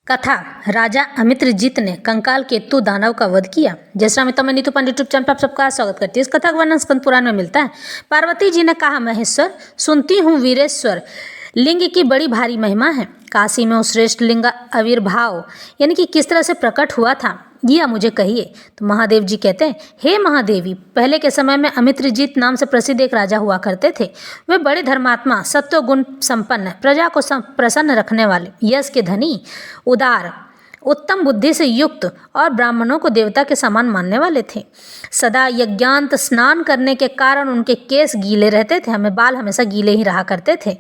कथा राजा अमित्रजीत ने कंकाल केतु दानव का वध किया। जय श्री राम मित्रों, मैं नीतू पांडे यूट्यूब चैनल पर आप सबका स्वागत करती हूँ। इस कथा का वर्णन स्कंद पुराण में मिलता है। पार्वती जी ने कहा, महेश्वर सुनती हूँ वीरेश्वर लिंग की बड़ी भारी महिमा है। काशी में उस श्रेष्ठ लिंग आविर्भाव यानी कि किस तरह से प्रकट हुआ था, यह मुझे कहिए। तो महादेव जी कहते हैं, हे महादेवी, पहले के समय में अमित्रजीत नाम से प्रसिद्ध एक राजा हुआ करते थे। वे बड़े धर्मात्मा, सत्व गुण संपन्न, प्रजा को प्रसन्न रखने वाले, यश के धनी, उदार, उत्तम बुद्धि से युक्त और ब्राह्मणों को देवता के समान मानने वाले थे। सदा यज्ञांत स्नान करने के कारण उनके केस गीले रहते थे, बाल हमेशा गीले ही रहा करते थे।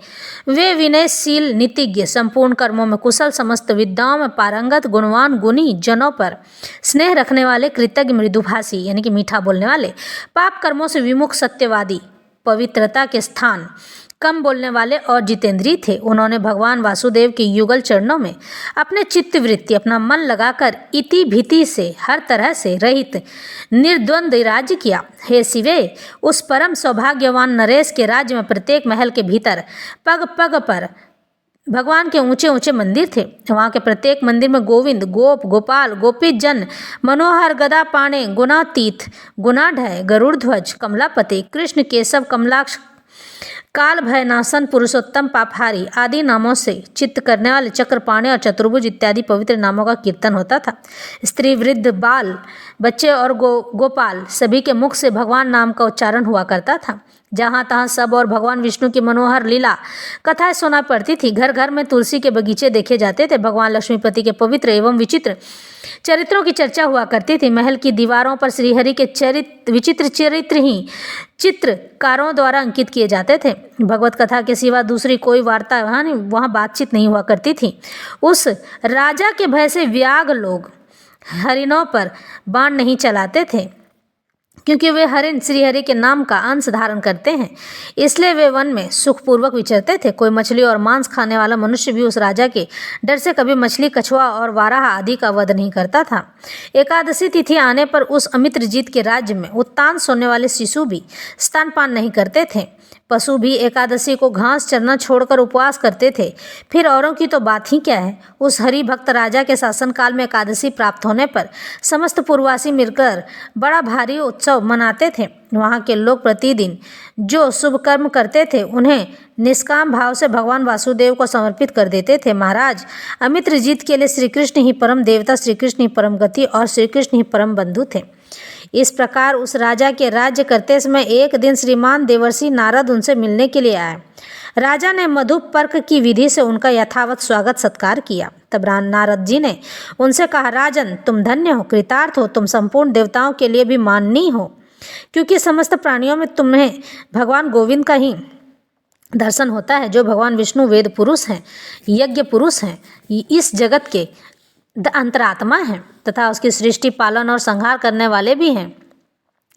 वे विनयशील, नीतिज्ञ, संपूर्ण कर्मों में कुशल, समस्त विद्याओं में पारंगत, गुणवान, गुणी, जनों पर स्नेह रखने वाले, कृतज्ञ, मृदुभाषी यानी कि मीठा बोलने वाले, पाप कर्मों से विमुख, सत्यवादी, पवित्रता के स्थान, कम बोलने वाले और जितेंद्रिय थे। उन्होंने भगवान वासुदेव के युगल चरणों में अपने चित्तवृत्ति, अपना मन लगाकर इति भीति से हर तरह से रहित निर्द्वंद्व राज्य किया। हे शिवे, उस परम सौभाग्यवान नरेश के राज्य में प्रत्येक महल के भीतर पग पग पर भगवान के ऊंचे ऊंचे मंदिर थे। वहाँ के प्रत्येक मंदिर में गोविंद, गोप, गोपाल, गोपी जन, मनोहर, गदा पाणे, गुणातीत, गुणाढय, गरुड़ ध्वज, कमलापति, कृष्ण, केशव, कमलाक्ष, काल भयनाशन, पुरुषोत्तम, पापहारी आदि नामों से चित्त करने वाले चक्रपाणी और चतुर्भुज इत्यादि पवित्र नामों का कीर्तन होता था। स्त्री, वृद्ध, बाल, बच्चे और गोपाल सभी के मुख से भगवान नाम का उच्चारण हुआ करता था। जहाँ तहाँ सब और भगवान विष्णु की मनोहर लीला कथाएं सुना पड़ती थी। घर घर में तुलसी के बगीचे देखे जाते थे। भगवान लक्ष्मीपति के पवित्र एवं विचित्र चरित्रों की चर्चा हुआ करती थी। महल की दीवारों पर श्रीहरि के विचित्र चरित्र ही चित्रकारों द्वारा अंकित किए जाते थे। भगवत कथा के सिवा दूसरी कोई वार्ता वहाँ बातचीत नहीं हुआ करती थी। उस राजा के भय से व्याघ्र लोग हरिणों पर बाण नहीं चलाते थे, क्योंकि वे हरिण श्रीहरि के नाम का अंश धारण करते हैं, इसलिए वे वन में सुखपूर्वक विचरते थे। कोई मछली और मांस खाने वाला मनुष्य भी उस राजा के डर से कभी मछली, कछुआ और वाराह आदि का वध नहीं करता था। एकादशी तिथि आने पर उस अमित्रजीत के राज्य में उत्तान सोने वाले शिशु भी स्तनपान नहीं करते थे। पशु भी एकादशी को घास चरना छोड़कर उपवास करते थे। फिर औरों की तो बात ही क्या है। उस हरि भक्त राजा के शासनकाल में एकादशी प्राप्त होने पर समस्त पूर्ववासी मिलकर बड़ा भारी उत्सव मनाते थे। वहाँ के लोग प्रतिदिन जो शुभ कर्म करते थे उन्हें निष्काम भाव से भगवान वासुदेव को समर्पित कर देते थे। महाराज, अमित्रजीत के लिए श्री कृष्ण ही परम देवता, श्री कृष्ण ही परम गति और श्री कृष्ण ही परम बंधु थे। इस प्रकार उस राजा के राज्य करते समय एक दिन श्रीमान देवर्षि नारद उनसे मिलने के लिए आए। राजा ने मधुपर्क की विधि से उनका यथावत स्वागत सत्कार किया। तब नारद जी ने उनसे कहा, राजन, तुम धन्य हो, कृतार्थ हो, तुम संपूर्ण देवताओं के लिए भी माननीय हो, क्योंकि समस्त प्राणियों में तुम्हें भगवान गोविंद का ही दर्शन होता है, जो भगवान विष्णु वेद पुरुष हैं, यज्ञ पुरुष हैं, इस जगत के अंतरात्मा हैं तथा उसकी सृष्टि, पालन और संहार करने वाले भी हैं।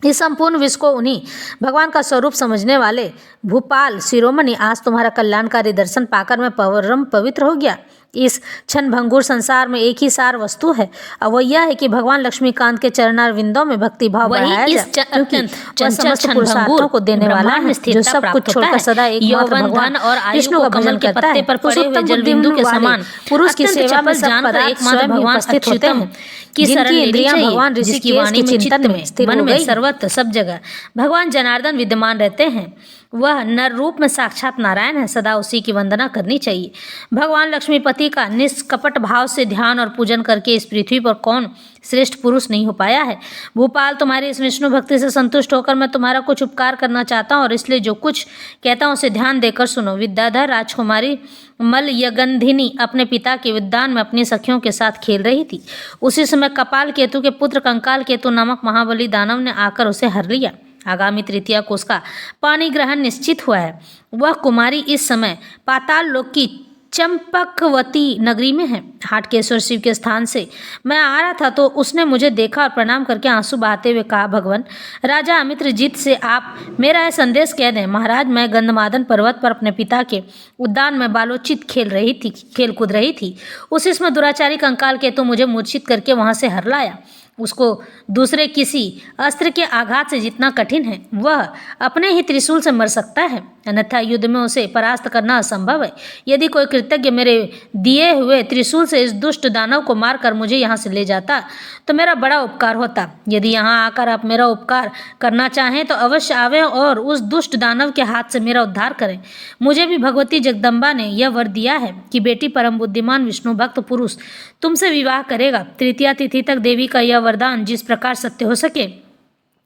इस संपूर्ण विश्व को उन्हीं भगवान का स्वरूप समझने वाले भूपाल शिरोमणि, आज तुम्हारा कल्याणकारी दर्शन पाकर मैं परम पवित्र हो गया। इस क्षण भंगुर संसार में एक ही सार वस्तु है, और वह यह है कि भगवान लक्ष्मीकांत के चरणारविंदों में भक्ति भाव बढ़ाया जाए, क्योंकि वह समस्त पुरुषार्थों को देने वाला है, जो सब कुछ छोड़कर सदा एकमात्र भगवान विष्णु का भजन करता है। पुरुषोत्तम जलबिंदु के समान पुरुष की सेवा में सब पदार्थ स्वयं ही उपस्थित होते हैं, जिनकी इंद्रियां भगवान ऋषि की वाणी में, चिंतन में, मन में, सर्वत्र सब जगह भगवान जनार्दन विद्यमान रहते हैं। वह नर रूप में साक्षात नारायण है, सदा उसी की वंदना करनी चाहिए। भगवान लक्ष्मीपति का निष्कपट भाव से ध्यान और पूजन करके इस पृथ्वी पर कौन श्रेष्ठ पुरुष नहीं हो पाया है। भूपाल, तुम्हारी इस विष्णु भक्ति से संतुष्ट होकर मैं तुम्हारा कुछ उपकार करना चाहता हूँ, और इसलिए जो कुछ कहता हूँ उसे ध्यान देकर सुनो। विद्याधर राजकुमारी मलयगंधिनी अपने पिता के उद्यान में अपनी सखियों के साथ खेल रही थी। उसी समय कपाल केतु के पुत्र कंकाल केतु नामक महाबली दानव ने आकर उसे हर लिया। आगामी तृतीया को उसका पानी ग्रहण निश्चित हुआ है। वह कुमारी इस समय पाताल लोक की चंपकवती नगरी में है। हाटकेश्वर शिव के स्थान से मैं आ रहा था तो उसने मुझे देखा और प्रणाम करके आंसू बहाते हुए कहा, भगवान राजा अमित्रजीत से आप मेरा यह संदेश कह दें। महाराज, मैं गंधमादन पर्वत पर अपने पिता के उद्यान में बालोचित खेल कूद रही थी। उसी समय दुराचारी कंकाल केतु मुझे मूर्छित करके वहां से हर लाया। उसको दूसरे किसी अस्त्र के आघात से जितना कठिन है, वह अपने ही त्रिशूल से मर सकता है। अन्यथा युद्ध में उसे परास्त करना असंभव है। यदि कोई कृतज्ञ मेरे दिए हुए त्रिशूल से इस दुष्ट दानव को मारकर मुझे यहाँ से ले जाता तो मेरा बड़ा उपकार होता। यदि यहाँ आकर आप मेरा उपकार करना चाहें तो अवश्य आवें और उस दुष्ट दानव के हाथ से मेरा उद्धार करें। मुझे भी भगवती जगदम्बा ने यह वर दिया है कि बेटी परम बुद्धिमान विष्णु भक्त पुरुष तुमसे विवाह करेगा। तृतीया तिथि तक देवी का यह वरदान जिस प्रकार सत्य हो सके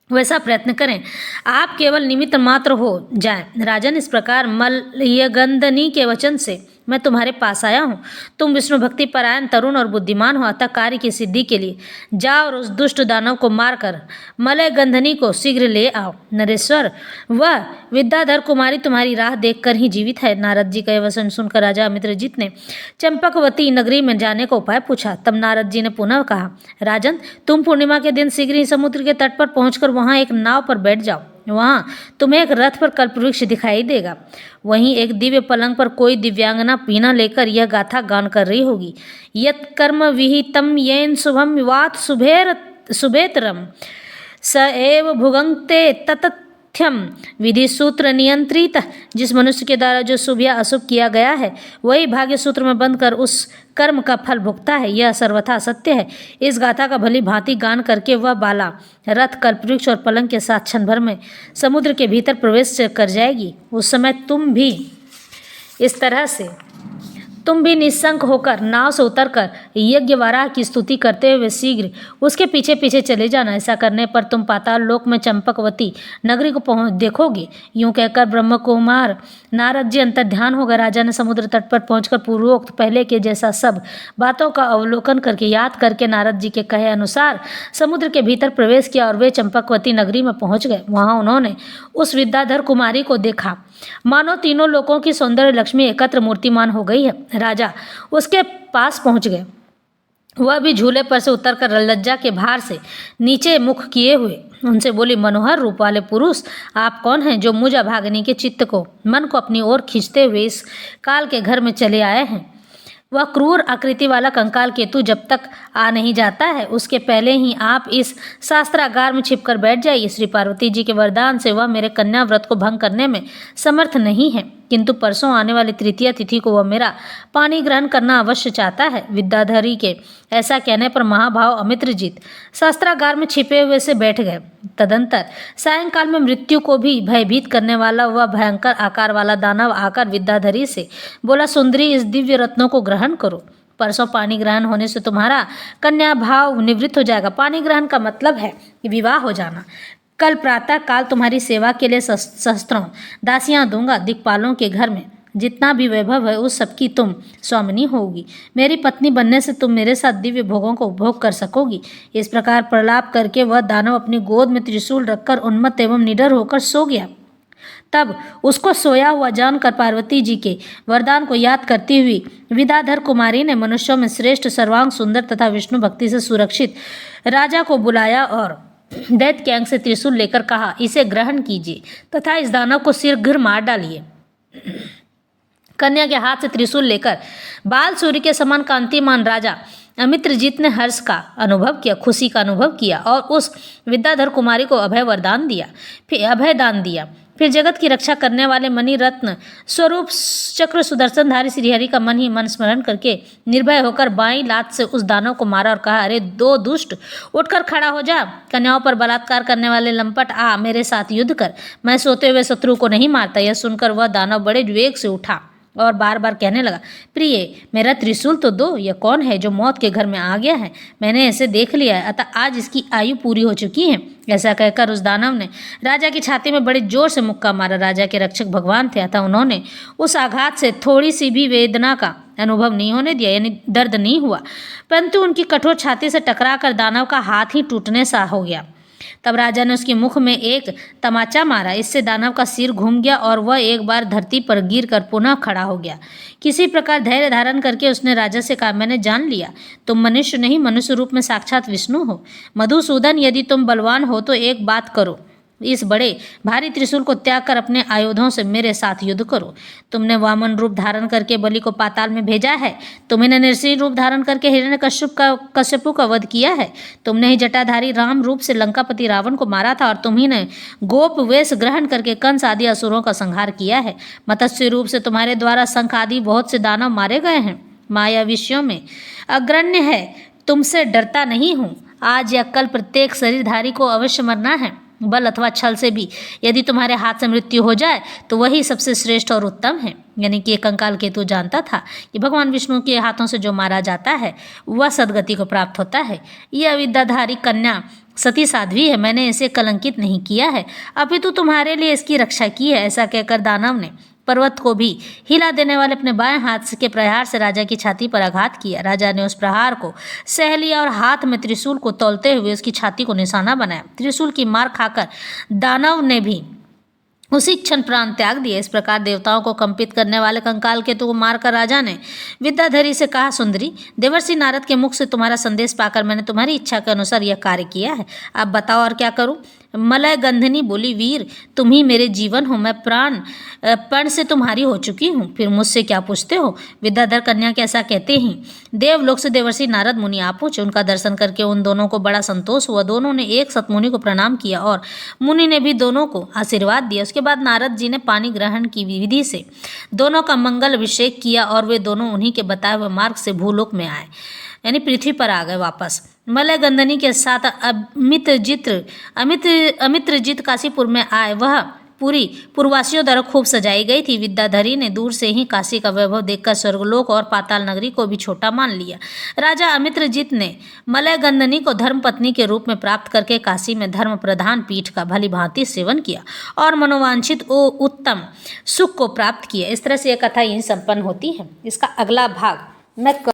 वैसा प्रयत्न करें। आप केवल निमित्त मात्र हो जाएं। राजन, इस प्रकार मलयगंधनी के वचन से मैं तुम्हारे पास आया हूँ। तुम विष्णु भक्ति परायण तरुण और बुद्धिमान हो, अतः कार्य की सिद्धि के लिए जाओ और उस दुष्ट दानव को मारकर मलयगंधनी को शीघ्र ले आओ। नरेश्वर, वह विद्याधर कुमारी तुम्हारी राह देखकर ही जीवित है। नारद जी का यह वचन सुनकर राजा अमित्रजीत ने चंपकवती नगरी में जाने का उपाय पूछा। तब नारद जी ने पुनः कहा, राजन, तुम पूर्णिमा के दिन शीघ्र ही समुद्र के तट पर पहुंचकर वहां एक नाव पर बैठ जाओ। वहाँ तुम्हें एक रथ पर कल्पवृक्ष दिखाई देगा। वहीं एक दिव्य पलंग पर कोई दिव्यांगना वीणा लेकर यह गाथा गान कर रही होगी। यत् कर्म विहितम येन शुभम वात शुभेतरम स एव भुगंक्ते ततथ्यम विधि सूत्र नियंत्रित। जिस मनुष्य के द्वारा जो शुभ या अशुभ किया गया है वही भाग्य सूत्र में बंधकर उस कर्म का फल भुगता है। यह सर्वथा सत्य है। इस गाथा का भली भांति गान करके वह बाला रथ, कल्पवृक्ष और पलंग के साथ क्षण भर में समुद्र के भीतर प्रवेश कर जाएगी। उस समय तुम भी निशंक होकर नाव से उतरकर यज्ञ वाराह की स्तुति करते हुए शीघ्र उसके पीछे पीछे चले जाना। ऐसा करने पर तुम पाताल लोक में चंपकवती नगरी को देखोगे। यूं कहकर ब्रह्म कुमार नारद जी अंतर्ध्यान हो गए। राजा ने समुद्र तट पर पहुंचकर पूर्वोक्त पहले के जैसा सब बातों का अवलोकन करके याद करके नारद जी के कहे अनुसार समुद्र के भीतर प्रवेश किया और वे चंपकवती नगरी में पहुंच गए। वहां उन्होंने उस विद्याधर कुमारी को देखा, मानो तीनों लोकों की सौंदर्य लक्ष्मी एकत्र मूर्तिमान हो गई है। राजा उसके पास पहुंच गए। वह भी झूले पर से उतरकर लज्जा के भार से नीचे मुख किए हुए उनसे बोली, मनोहर रूप वाले पुरुष, आप कौन हैं जो मुझ अभागिनी के चित्त को मन को अपनी ओर खींचते हुए इस काल के घर में चले आए हैं? वह क्रूर आकृति वाला कंकाल केतु जब तक आ नहीं जाता है उसके पहले ही आप इस शास्त्रागार में छिपकर बैठ जाइए। श्री पार्वती जी के वरदान से वह मेरे कन्या व्रत को भंग करने में समर्थ नहीं है, किंतु परसों आने वाली तृतीया तिथि को वह मेरा पानी ग्रहण करना अवश्य चाहता है। विद्याधरी के ऐसा कहने पर महाभाव अमित्रजीत शास्त्रागार में छिपे हुए से बैठ गए। तदंतर सायंकाल में मृत्यु को भी भयभीत करने वाला वह भयंकर आकार वाला दानव आकर विद्याधरी से बोला, सुंदरी, इस दिव्य रत्नों को ग्रहण करो। परसों पानी ग्रहण होने से तुम्हारा कन्या भाव निवृत्त हो जाएगा। पानी ग्रहण का मतलब है विवाह हो जाना। कल प्रातः काल तुम्हारी सेवा के लिए सहस्त्रों दासियां दूंगा। दिक्पालों के घर में जितना भी वैभव है उस सबकी तुम स्वामिनी होगी। मेरी पत्नी बनने से तुम मेरे साथ दिव्य भोगों को उपभोग कर सकोगी। इस प्रकार प्रलाप करके वह दानव अपनी गोद में त्रिशूल रखकर उन्मत्त एवं निडर होकर सो गया। तब उसको सोया हुआ जानकर पार्वती जी के वरदान को याद करती हुई विद्याधर कुमारी ने मनुष्यों में श्रेष्ठ, सर्वांग सुंदर तथा विष्णु भक्ति से सुरक्षित राजा को बुलाया और दैत्य के अंग से त्रिशूल लेकर कहा, इसे ग्रहण कीजिए तथा इस दानव को शीघ्र मार डालिए। कन्या के हाथ से त्रिशूल लेकर बाल सूर्य के समान कांतिमान राजा अमित्रजीत ने हर्ष का अनुभव किया, खुशी का अनुभव किया और उस विद्याधर कुमारी को अभय दान दिया। फिर जगत की रक्षा करने वाले मणि रत्न स्वरूप चक्र सुदर्शनधारी श्रीहरि का मन ही मन स्मरण करके निर्भय होकर बाईं लात से उस दानव को मारा और कहा, अरे दो दुष्ट, उठकर खड़ा हो जा। कन्याओं पर बलात्कार करने वाले लंपट, आ मेरे साथ युद्ध कर। मैं सोते हुए शत्रु को नहीं मारता। यह सुनकर वह दानव बड़े वेग से उठा और बार बार कहने लगा, प्रिय, मेरा त्रिशूल तो दो। यह कौन है जो मौत के घर में आ गया है? मैंने ऐसे देख लिया है, अतः आज इसकी आयु पूरी हो चुकी है। ऐसा कहकर उस दानव ने राजा की छाती में बड़े जोर से मुक्का मारा। राजा के रक्षक भगवान थे, अतः उन्होंने उस आघात से थोड़ी सी भी वेदना का अनुभव नहीं होने दिया, यानी दर्द नहीं हुआ, परंतु उनकी कठोर छाती से टकराकर दानव का हाथ ही टूटने सा हो गया। तब राजा ने उसके मुख में एक तमाचा मारा। इससे दानव का सिर घूम गया और वह एक बार धरती पर गिरकर पुनः खड़ा हो गया। किसी प्रकार धैर्य धारण करके उसने राजा से कहा, मैंने जान लिया तुम मनुष्य नहीं, मनुष्य रूप में साक्षात विष्णु हो। मधुसूदन, यदि तुम बलवान हो तो एक बात करो, इस बड़े भारी त्रिशूल को त्याग कर अपने आयुधों से मेरे साथ युद्ध करो। तुमने वामन रूप धारण करके बलि को पाताल में भेजा है। तुमने नृसिंह रूप धारण करके हिरण्यकश्यपु का वध किया है। तुमने ही जटाधारी राम रूप से लंकापति रावण को मारा था और तुम्ही ने गोप वेश ग्रहण करके कंस आदि असुरों का संहार किया है। मत्स्य रूप से तुम्हारे द्वारा शंख आदि बहुत से दानव मारे गए हैं। माया विषयों में अग्रण्य है, तुमसे डरता नहीं हूँ। आज या कल प्रत्येक शरीरधारी को अवश्य मरना है। बल अथवा छल से भी यदि तुम्हारे हाथ से मृत्यु हो जाए तो वही सबसे श्रेष्ठ और उत्तम है। यानी कि कंकाल केतु जानता था कि भगवान विष्णु के हाथों से जो मारा जाता है वह सदगति को प्राप्त होता है। यह अविद्याधारी कन्या सती साध्वी है, मैंने इसे कलंकित नहीं किया है, अपितु तुम्हारे लिए इसकी रक्षा की है। ऐसा कहकर दानव ने पर्वत को भी हिला देने वाले अपने बाएं हाथ के प्रहार से राजा की छाती पर आघात किया। राजा ने उस प्रहार को सह लिया और हाथ में त्रिशूल को तौलते हुए उसकी छाती को निशाना बनाया। त्रिशूल की मार खाकर दानव ने भी उसी क्षण प्राण त्याग दिए। इस प्रकार देवताओं को कंपित करने वाले कंकाल केतु को मारकर राजा ने विद्याधरी से कहा, सुंदरी, देवर्षि नारद के मुख से तुम्हारा संदेश पाकर मैंने तुम्हारी इच्छा के अनुसार यह कार्य किया है। अब बताओ और क्या करूं? मलय गंधनी बोली, वीर, तुम ही मेरे जीवन हो, मैं प्राण से तुम्हारी हो चुकी हूँ, फिर मुझसे क्या पूछते हो? विद्याधर कन्या के ऐसा कहते ही देवलोक से देवर्षि नारद मुनि आ पहुंचे। उनका दर्शन करके उन दोनों को बड़ा संतोष हुआ। दोनों ने एक साथ मुनि को प्रणाम किया और मुनि ने भी दोनों को आशीर्वाद दिया। उसके बाद नारद जी ने पानी ग्रहण की विधि से दोनों का मंगल अभिषेक किया और वे दोनों उन्हीं के बताए हुए मार्ग से भूलोक में आए, यानी पृथ्वी पर आ गए वापस। मलय गंधनी के साथ अमित्रजित काशीपुर में आए। वह पूरी पूर्ववासियों द्वारा खूब सजाई गई थी। विद्याधरी ने दूर से ही काशी का वैभव देखकर स्वर्गलोक और पाताल नगरी को भी छोटा मान लिया। राजा अमित्रजित ने मलय गंधनी को धर्मपत्नी के रूप में प्राप्त करके काशी में धर्म प्रधान पीठ का भली भांति सेवन किया और मनोवांछित उत्तम सुख को प्राप्त किया। इस तरह से यह कथा यहीं संपन्न होती है। इसका अगला भाग मैं